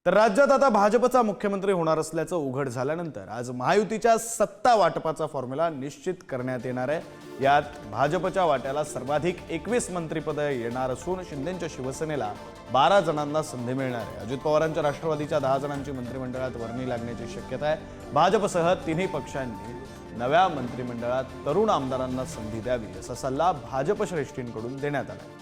तर राज्यात आता भाजपचा मुख्यमंत्री होणार असल्याचं उघड झाल्यानंतर आज महायुतीच्या सत्ता वाटपाचा फॉर्म्युला निश्चित करण्यात येणार आहे। यात भाजपच्या वाट्याला सर्वाधिक 21 मंत्रिपदे येणार असून शिंदेंच्या शिवसेनेला 12 जणांना संधी मिळणार आहे। अजित पवारांच्या राष्ट्रवादीच्या 10 जणांची मंत्रिमंडळात वर्णी लागण्याची शक्यता आहे। भाजपसह तिन्ही पक्षांनी नव्या मंत्रिमंडळात तरुण आमदारांना संधी द्यावी असा सल्ला भाजप श्रेष्ठींकडून देण्यात आला आहे।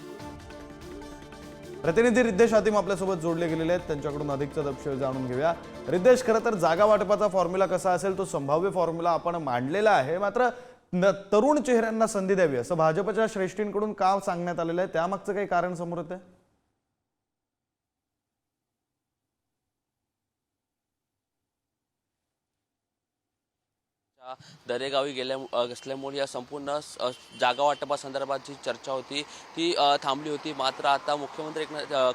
प्रतिनिधी रिद्धेश हातीम आपल्यासोबत जोडले गेलेले आहेत, त्यांच्याकडून अधिकचा तपशील जाणून घेऊया। रिद्धेश, खरं तर जागा वाटपाचा फॉर्म्युला कसा असेल तो संभाव्य फॉर्म्युला आपण मांडलेला आहे, मात्र तरुण चेहऱ्यांना संधी द्यावी असं भाजपच्या श्रेष्ठींकडून का सांगण्यात आलेलं आहे, त्यामागचं काही कारण समोर येतंय? दरेगावी असल्यामुळे या संपूर्ण जागा वाटपासंदर्भात जी चर्चा होती ती थांबली होती। मात्र आता मुख्यमंत्री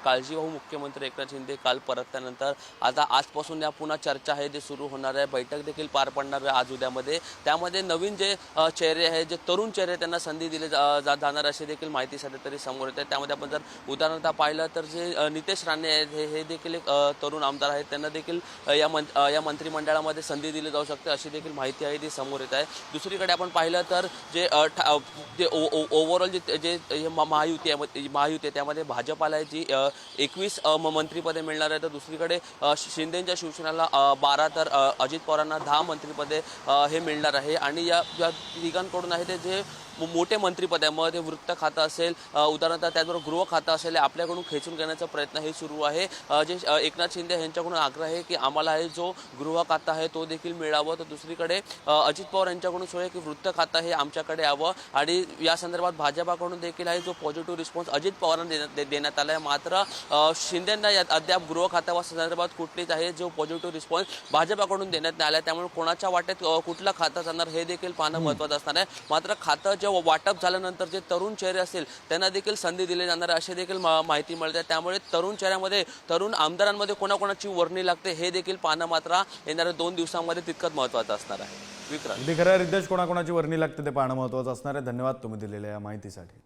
काळजीवाहू मुख्यमंत्री एकनाथ शिंदे काल परतल्यानंतर आता आजपासून या पुन्हा चर्चा आहे जे सुरू होणार आहे। बैठक देखील पार पडणार आहे आज उद्यामध्ये। त्यामध्ये नवीन जे चेहरे आहेत, जे तरुण चेहरे त्यांना संधी दिली जाणार अशी देखील माहिती सध्या तरी समोर येते। त्यामध्ये आपण जर उदाहरणतः पाहिलं तर जे नितेश राणे आहेत हे देखील एक तरुण आमदार आहेत, त्यांना देखील या मंत्रिमंडळामध्ये संधी दिली जाऊ शकते अशी देखील माहिती आहे ती समोर येत आहे। दुसरीकडे आपण पाहिलं तर जे ओव्हरऑल जे महायुती आहे त्यामध्ये भाजपाला जी 21 मंत्रिपदे मिळणार आहे, तर दुसरीकडे शिंदेच्या शिवसेनेला 12 तर अजित पवारांना 10 मंत्रिपदे हे मिळणार आहे। आणि या तिघांकडून आहे ते जे मोठे मंत्रिपद आहे, मग ते वृत्त खातं असेल, उदाहरणतः त्याचबरोबर गृह खातं असेल, आपल्याकडून खेचून घेण्याचा प्रयत्न हे सुरू आहे। जे एकनाथ शिंदे यांच्याकडून आग्रह आहे की आम्हाला हे जो गृह खातं आहे तो देखील मिळावं, तर दुसरीकडे अजित पवार यांच्याकडून सोय आहे की वृत्त खातं हे आमच्याकडे यावं। आणि या संदर्भात भाजपाकडून देखील आहे जो पॉझिटिव्ह रिस्पॉन्स अजित पवारांना देण्यात आला आहे। मात्र शिंदेंना यात अद्याप गृह खात्या संदर्भात कुठलीच आहे जो पॉझिटिव्ह रिस्पॉन्स भाजपाकडून देण्यात आला आहे। त्यामुळे कोणाच्या वाटेत कुठलं खातं जाणार हे देखील पाहणं महत्त्वाचं असणार आहे। मात्र खातं वाटप झाल्यानंतर जे तरुण चेहरे असतील त्यांना देखील संधी दिली जाणार अशी देखील माहिती मिळते। त्यामुळे तरुण चेहऱ्यामध्ये तरुण आमदारांमध्ये कोणाकोणाची वर्णी लागते हे देखील पाहणं मात्र येणाऱ्या 2 दिवसांमध्ये तितकंच महत्त्वाचं असणार आहे। विक्रांत, खरं रिद्धेश, कोणाकोणाची वर्णी लागते ते पाहणं महत्त्वाचं असणार आहे। धन्यवाद तुम्ही दिलेल्या या माहितीसाठी।